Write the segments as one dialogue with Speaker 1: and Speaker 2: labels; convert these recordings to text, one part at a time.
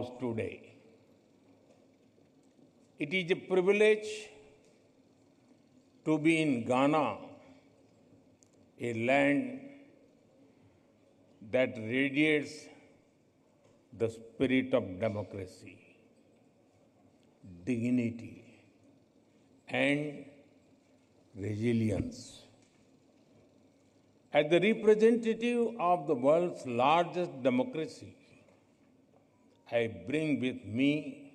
Speaker 1: House today. It is a privilege to be in Ghana, a land that radiates the spirit of democracy, dignity, and resilience. As the representative of the world's largest democracy, I bring with me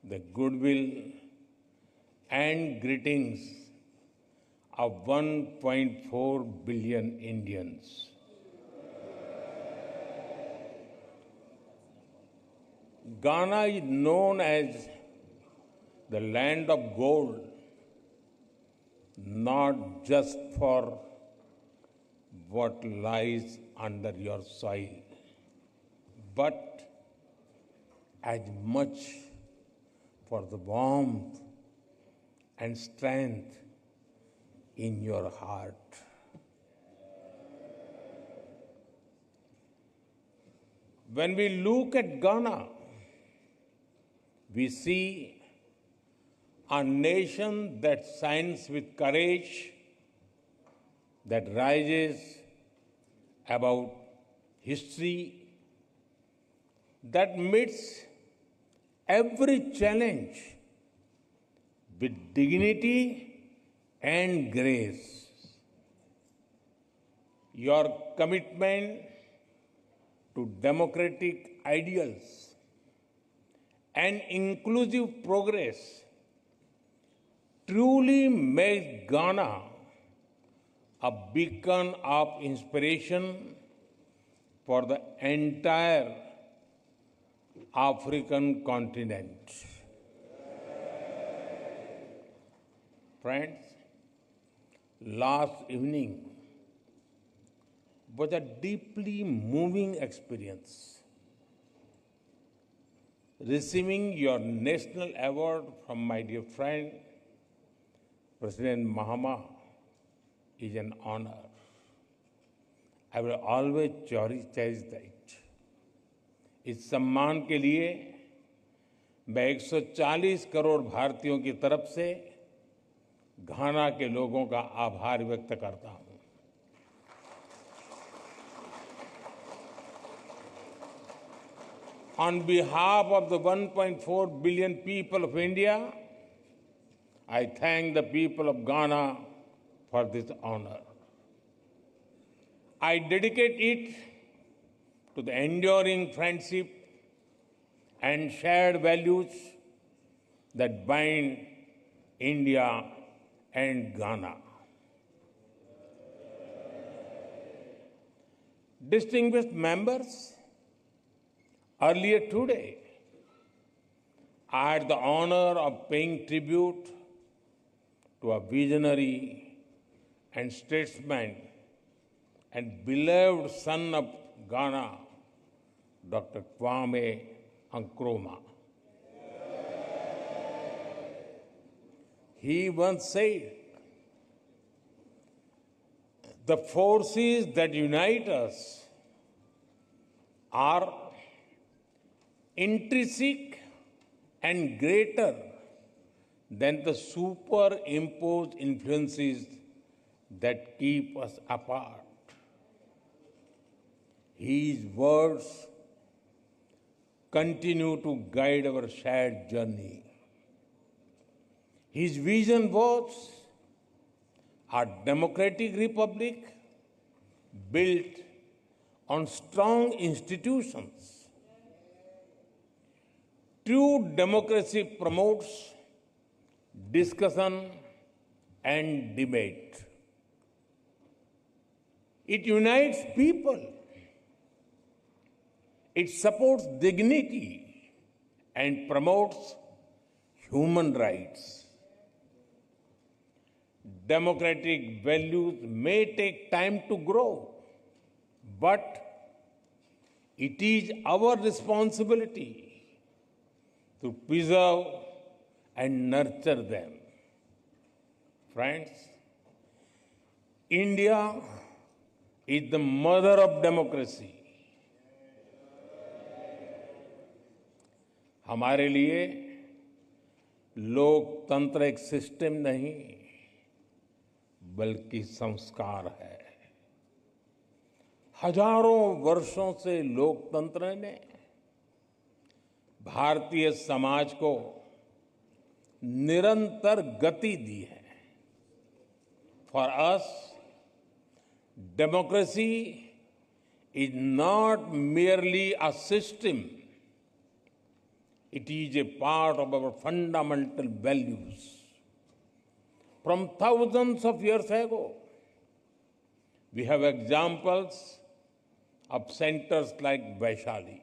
Speaker 1: the goodwill and greetings of 1.4 billion Indians. Ghana is known as the land of gold, not just for what lies under your soil, but as much for the warmth and strength in your heart. When we look at Ghana, we see a nation that shines with courage, that rises above history, that meets every challenge with dignity and grace. Your commitment to democratic ideals and inclusive progress truly makes Ghana a beacon of inspiration for the entire African continent. Friends, last evening was a deeply moving experience. Receiving your national award from my dear friend, President Mahama, is an honor. I will always cherish that. इस सम्मान के लिए मैं 140 करोड़ भारतीयों की तरफ से घाना के लोगों का आभार व्यक्त करता हूं। On behalf of the 1.4 billion people of India, I thank the people of Ghana for this honor. I dedicate it to the enduring friendship and shared values that bind India and Ghana. Distinguished members, earlier today, I had the honor of paying tribute to a visionary and statesman and beloved son of Ghana, Dr. Kwame Nkrumah. He once said, "The forces that unite us are intrinsic and greater than the superimposed influences that keep us apart." His words continue to guide our shared journey. His vision was a democratic republic built on strong institutions. True democracy promotes discussion and debate. It unites people. It supports dignity and promotes human rights. Democratic values may take time to grow, but it is our responsibility to preserve and nurture them. Friends, India is the mother of democracy. हमारे लिए लोकतंत्र एक system नहीं बल्कि संस्कार है। हजारों वर्षों से लोकतंत्र ने भारतीय समाज को निरंतर गति दी है। For us, democracy is not merely a system, it is a part of our fundamental values. From thousands of years ago, we have examples of centers like Vaishali.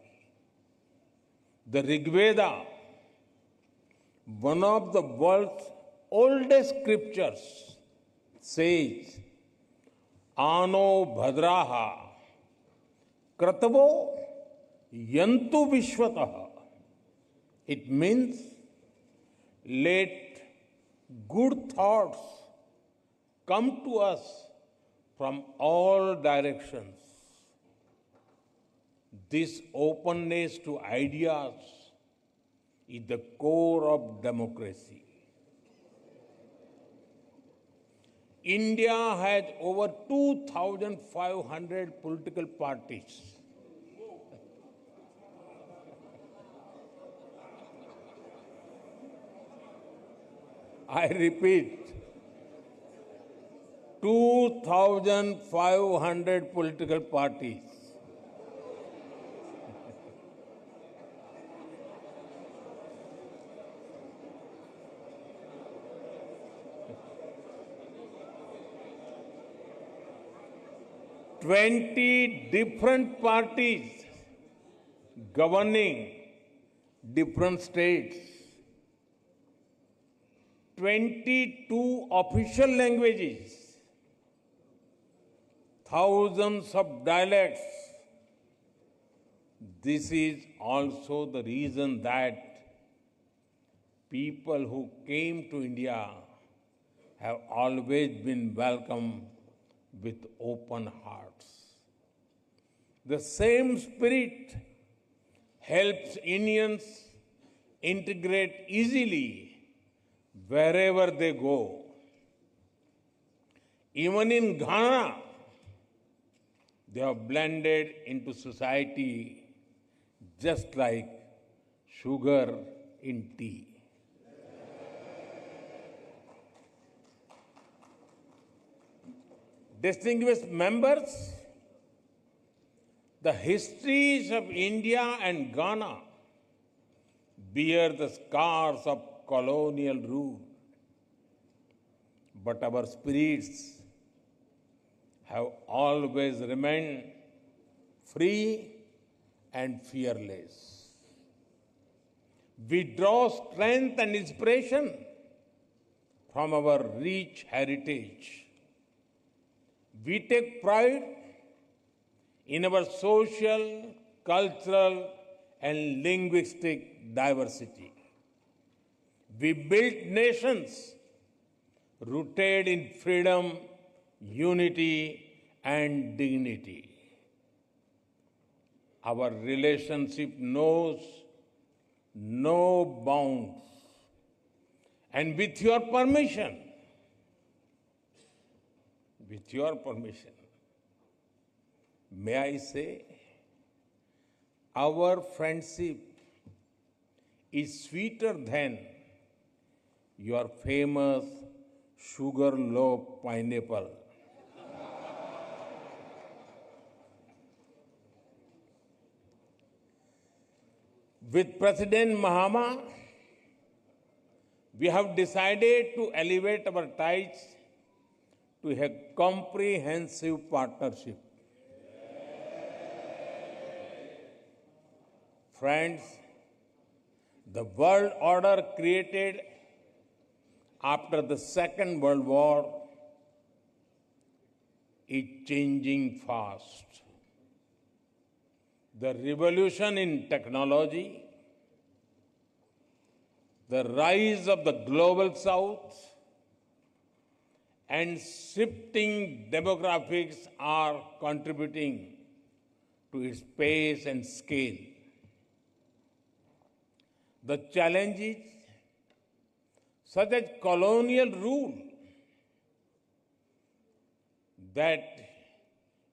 Speaker 1: The Rig Veda, one of the world's oldest scriptures, says, Ano Bhadraha Kratavo Yantu Vishwatah. It means let good thoughts come to us from all directions. This openness to ideas is the core of democracy. India has over 2,500 political parties. I repeat, 2,500 political parties. Twenty different parties governing different states. 22 official languages, thousands of dialects. This is also the reason that people who came to India have always been welcomed with open hearts. The same spirit helps Indians integrate easily wherever they go. Even in Ghana, they have blended into society just like sugar in tea. Distinguished members, the histories of India and Ghana bear the scars of colonial rule, but our spirits have always remained free and fearless. We draw strength and inspiration from our rich heritage. We take pride in our social, cultural, and linguistic diversity. We built nations rooted in freedom, unity, and dignity. Our relationship knows no bounds. And with your permission, may I say, our friendship is sweeter than your famous sugar loaf pineapple. With President Mahama, we have decided to elevate our ties to a comprehensive partnership. Friends, the world order created after the Second World War is changing fast. The revolution in technology, the rise of the global south, and shifting demographics are contributing to its pace and scale. The challenges such as colonial rule that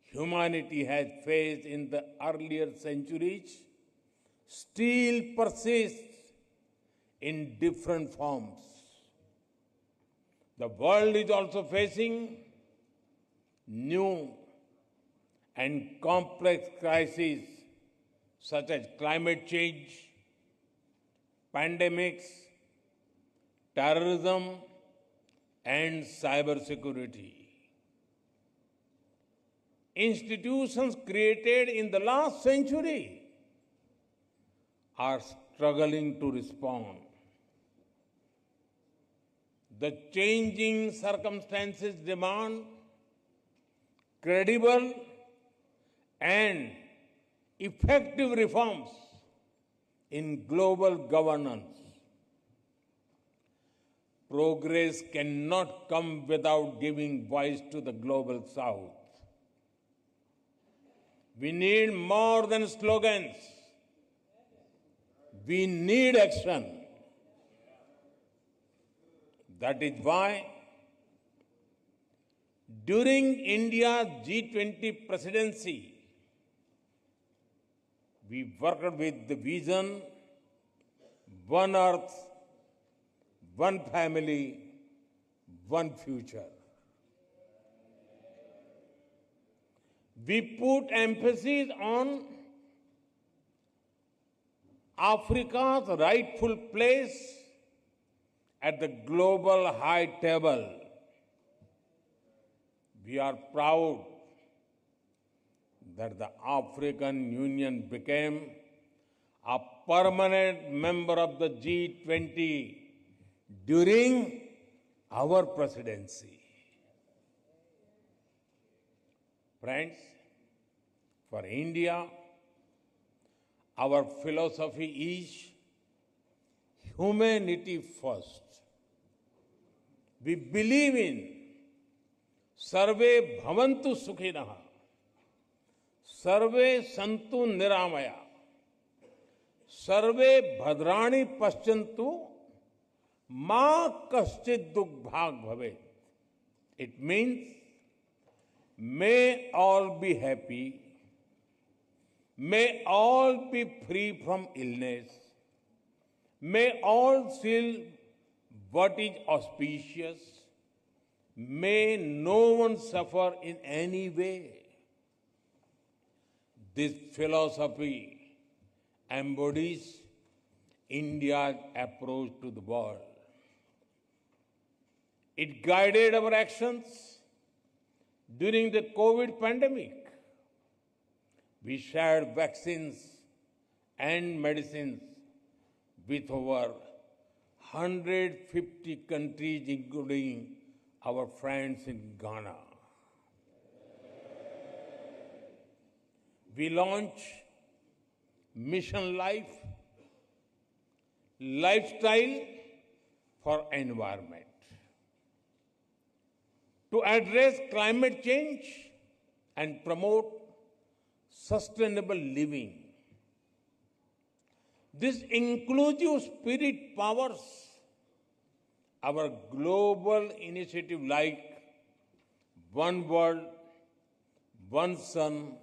Speaker 1: humanity has faced in the earlier centuries still persist in different forms. The world is also facing new and complex crises such as climate change, pandemics, terrorism, and cybersecurity. Institutions created in the last century are struggling to respond. The changing circumstances demand credible and effective reforms in global governance. Progress cannot come without giving voice to the global south. We need more than slogans. We need action. That is why during India's G20 presidency, we worked with the vision One Earth, One Family, One Future. We put emphasis on Africa's rightful place at the global high table. We are proud that the African Union became a permanent member of the G20 during our presidency. Friends, for India, our philosophy is humanity first. We believe in Sarve Bhavantu Sukhinah, Sarve Santu Niramaya, Sarve Bhadrani Paschantu, Ma Kaschid Dukh Bhag Bhavet. It means, may all be happy, may all be free from illness, may all feel what is auspicious, may no one suffer in any way. This philosophy embodies India's approach to the world. It guided our actions during the COVID pandemic. We shared vaccines and medicines with over 150 countries, including our friends in Ghana. We launched Mission Life, Lifestyle for Environment, to address climate change and promote sustainable living. This inclusive spirit powers our global initiative like One World, One Sun,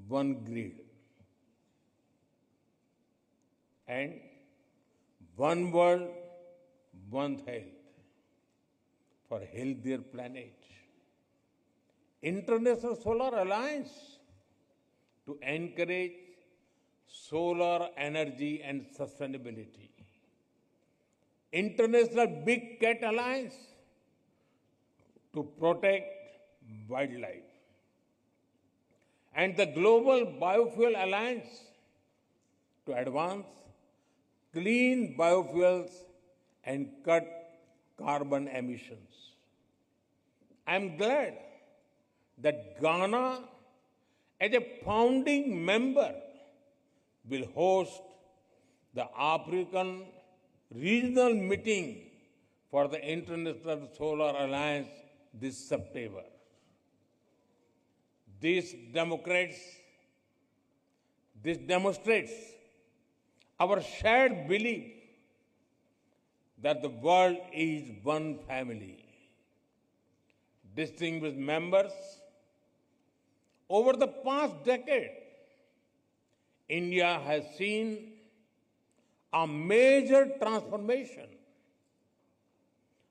Speaker 1: One Grid, and One World, One Health for a healthier planet. International Solar Alliance to encourage solar energy and sustainability. International Big Cat Alliance to protect wildlife. And the Global Biofuel Alliance to advance clean biofuels and cut carbon emissions. I am glad that Ghana, as a founding member, will host the African Regional Meeting for the International Solar Alliance this September. This demonstrates our shared belief that the world is one family. Distinguished members, over the past decade, India has seen a major transformation.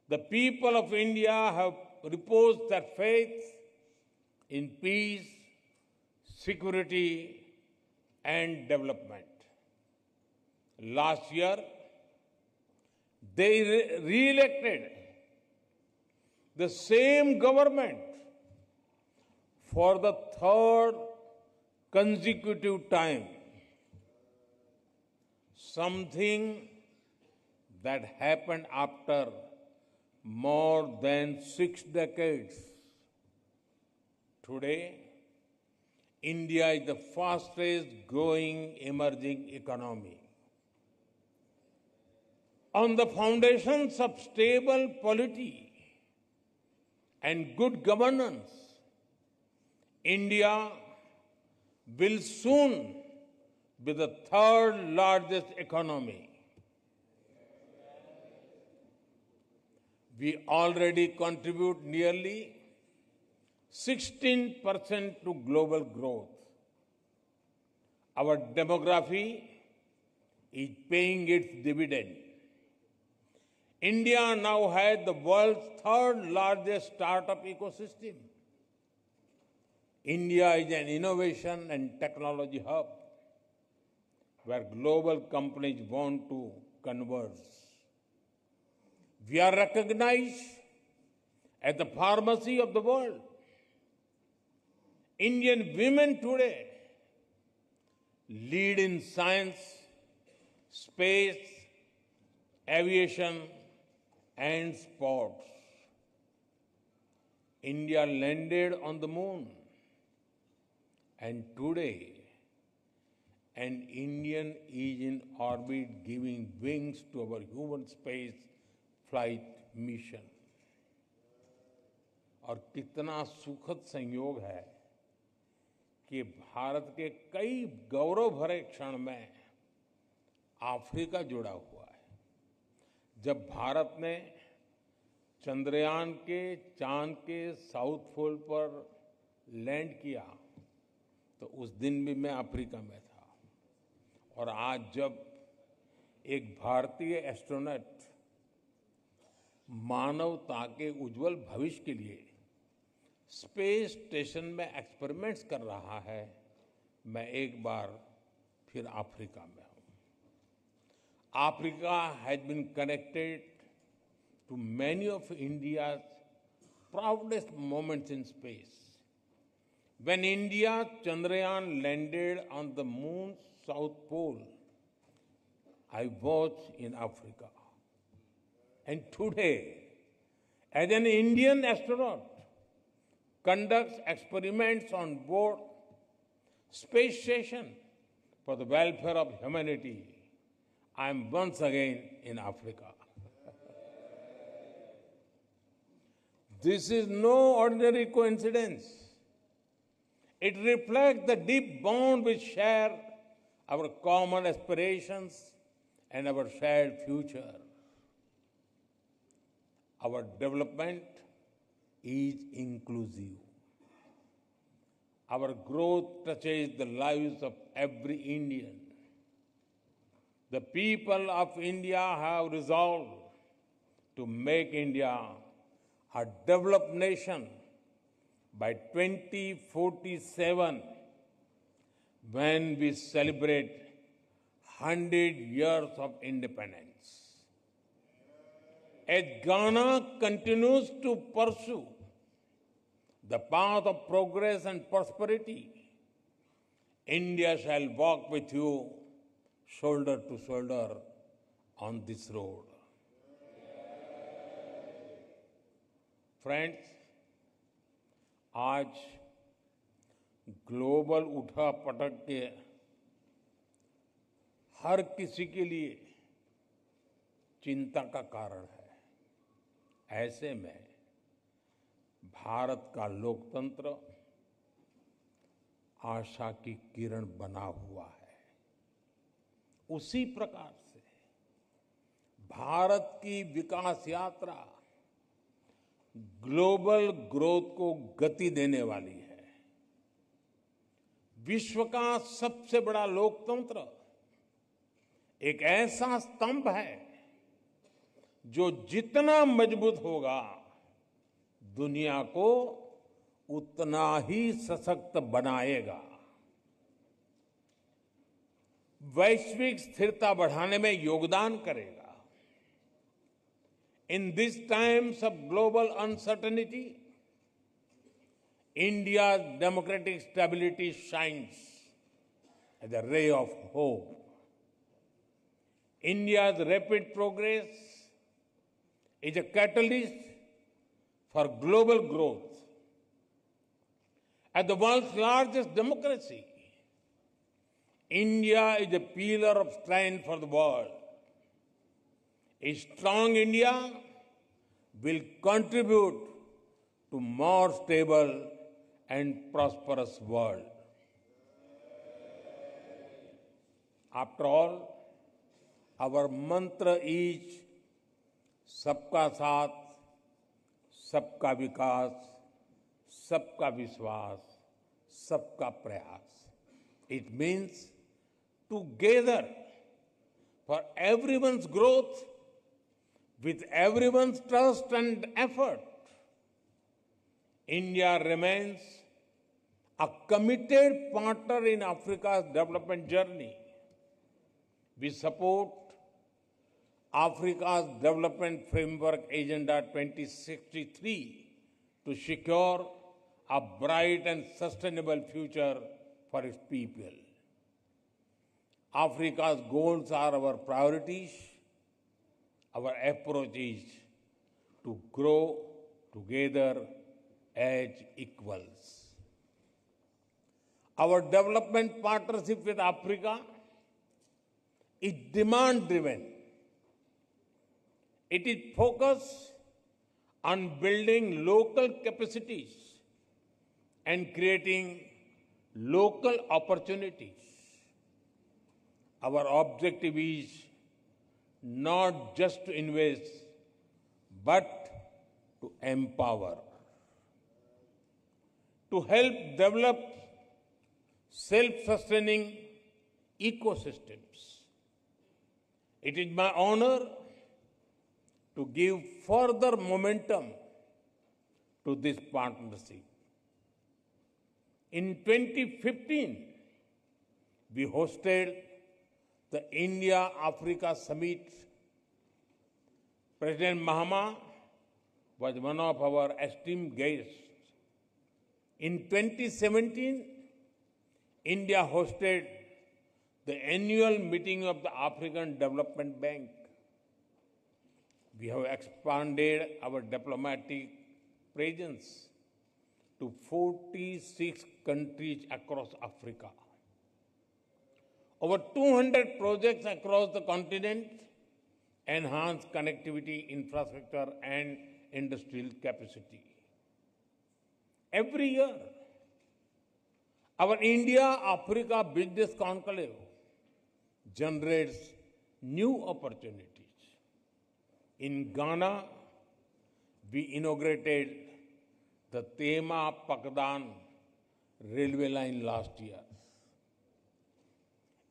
Speaker 1: The people of India have reposed their faith in peace, security, and development. Last year, they re-elected the same government for the third consecutive time, something that happened after more than 6 decades. Today, India is the fastest growing emerging economy. On the foundations of stable polity and good governance, India will soon be the third largest economy. We already contribute nearly 16% to global growth. Our demography is paying its dividend. India now has the world's third largest startup ecosystem. India is an innovation and technology hub where global companies want to converge. We are recognized as the pharmacy of the world. Indian women today lead in science, space, aviation, and sports. India landed on the moon, and today an Indian is in orbit giving wings to our human space flight mission. और कितना सुखद संयोग है कि भारत के कई गौरव भरे क्षण में अफ्रीका जुड़ा हुआ है। जब भारत ने चंद्रयान के चांद के साउथ पोल पर लैंड किया तो उस दिन भी मैं अफ्रीका में था, और आज जब एक भारतीय एस्ट्रोनॉट मानवता के उज्जवल भविष्य के लिए स्पेस स्टेशन में एक्सपेरिमेंट्स कर रहा है, मैं एक बार फिर अफ्रीका में हूं। Africa has been connected to many of India's proudest moments in space. When India Chandrayaan landed on the moon's south pole, I was in Africa. And today, as an Indian astronaut conducts experiments on board space station for the welfare of humanity, I am once again in Africa. This is no ordinary coincidence. It reflects the deep bond we share, our common aspirations, and our shared future. Our development is inclusive. Our growth touches the lives of every Indian. The people of India have resolved to make India a developed nation by 2047, when we celebrate 100 years of independence. As Ghana continues to pursue the path of progress and prosperity, India shall walk with you shoulder to shoulder on this road. Friends, आज global उठापटक के हर किसी के लिए चिंता का कारण है। ऐसे में भारत का लोकतंत्र आशा की किरण बना हुआ है। उसी प्रकार से भारत की विकास यात्रा ग्लोबल ग्रोथ को गति देने वाली है। विश्व का सबसे बड़ा लोकतंत्र एक ऐसा स्तंभ है जो जितना मजबूत होगा दुनिया को उतना ही सशक्त बनाएगा, वैश्विक स्थिरता बढ़ाने में योगदान करेगा। In these times of global uncertainty, India's democratic stability shines as a ray of hope. India's rapid progress is a catalyst for global growth. As the world's largest democracy, India is a pillar of strength for the world. A strong India will contribute to more stable and prosperous world. After all, our mantra is सबका साथ, सबका विकास, सबका विश्वास, सबका प्रयास. It means together for everyone's growth, with everyone's trust and effort. India remains a committed partner in Africa's development journey. We support Africa's Development Framework Agenda 2063 to secure a bright and sustainable future for its people. Africa's goals are our priorities. Our approach is to grow together as equals. Our development partnership with Africa is demand-driven. It is focused on building local capacities and creating local opportunities. Our objective is not just to invest, but to empower, to help develop self-sustaining ecosystems. It is my honor to give further momentum to this partnership. In 2015, we hosted the India-Africa Summit. President Mahama was one of our esteemed guests. In 2017, India hosted the annual meeting of the African Development Bank. We have expanded our diplomatic presence to 46 countries across Africa. Over 200 projects across the continent enhance connectivity, infrastructure, and industrial capacity. Every year, our India-Africa Business Conclave generates new opportunities. In Ghana, we inaugurated the Tema-Pakdan railway line last year.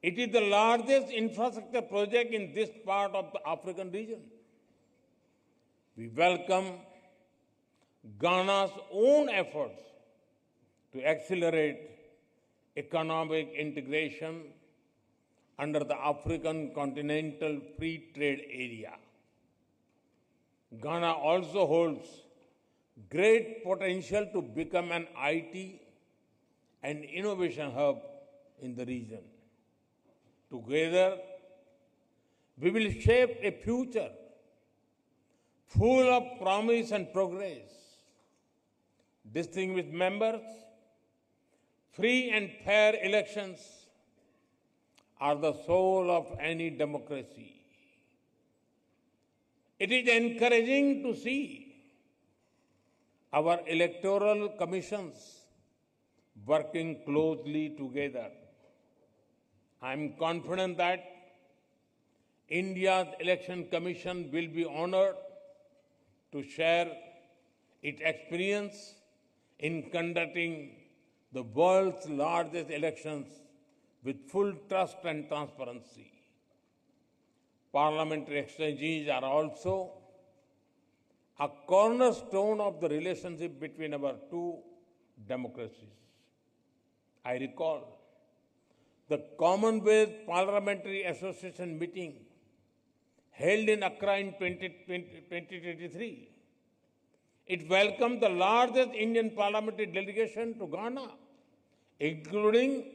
Speaker 1: It is the largest infrastructure project in this part of the African region. We welcome Ghana's own efforts to accelerate economic integration under the African Continental Free Trade Area. Ghana also holds great potential to become an IT and innovation hub in the region. Together, we will shape a future full of promise and progress. Distinguished members, free and fair elections are the soul of any democracy. It is encouraging to see our electoral commissions working closely together. I am confident that India's Election Commission will be honored to share its experience in conducting the world's largest elections with full trust and transparency. Parliamentary exchanges are also a cornerstone of the relationship between our two democracies. I recall the Commonwealth Parliamentary Association meeting held in Accra in 2023. It welcomed the largest Indian parliamentary delegation to Ghana, including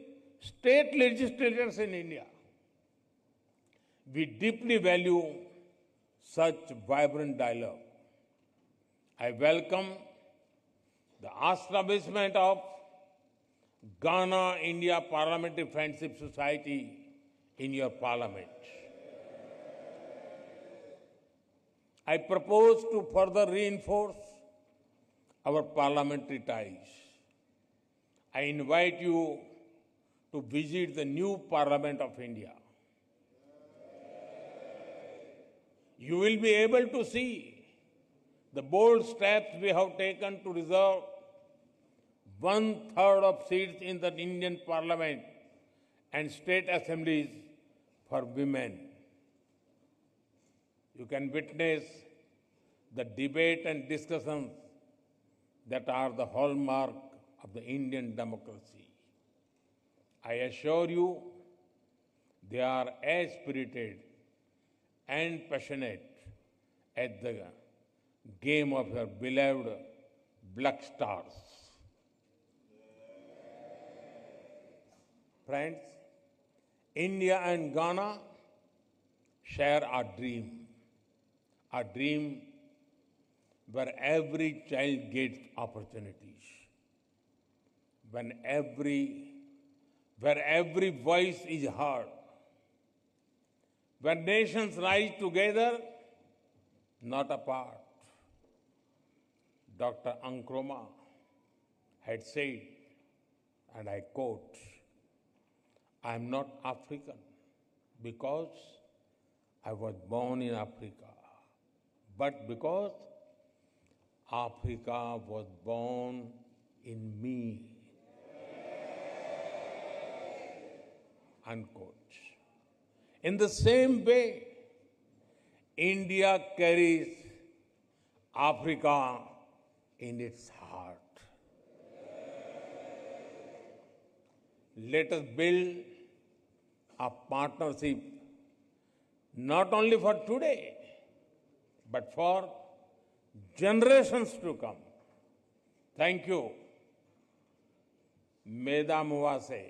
Speaker 1: state legislators in India. We deeply value such vibrant dialogue. I welcome the establishment of Ghana-India Parliamentary Friendship Society in your parliament. I propose to further reinforce our parliamentary ties. I invite you to visit the new Parliament of India. You will be able to see the bold steps we have taken to reserve 1/3 of seats in the Indian Parliament and state assemblies for women. You can witness the debate and discussions that are the hallmark of the Indian democracy. I assure you, they are as spirited and passionate as the game of your beloved Black Stars. Friends, India and Ghana share a dream where every child gets opportunities, where every voice is heard, where nations rise together, not apart. Dr. Nkrumah had said, and I quote, "I am not African because I was born in Africa, but because Africa was born in me." Unquote. In the same way, India carries Africa in its heart. Let us build a partnership not only for today, but for generations to come. Thank you. Meda Muwase.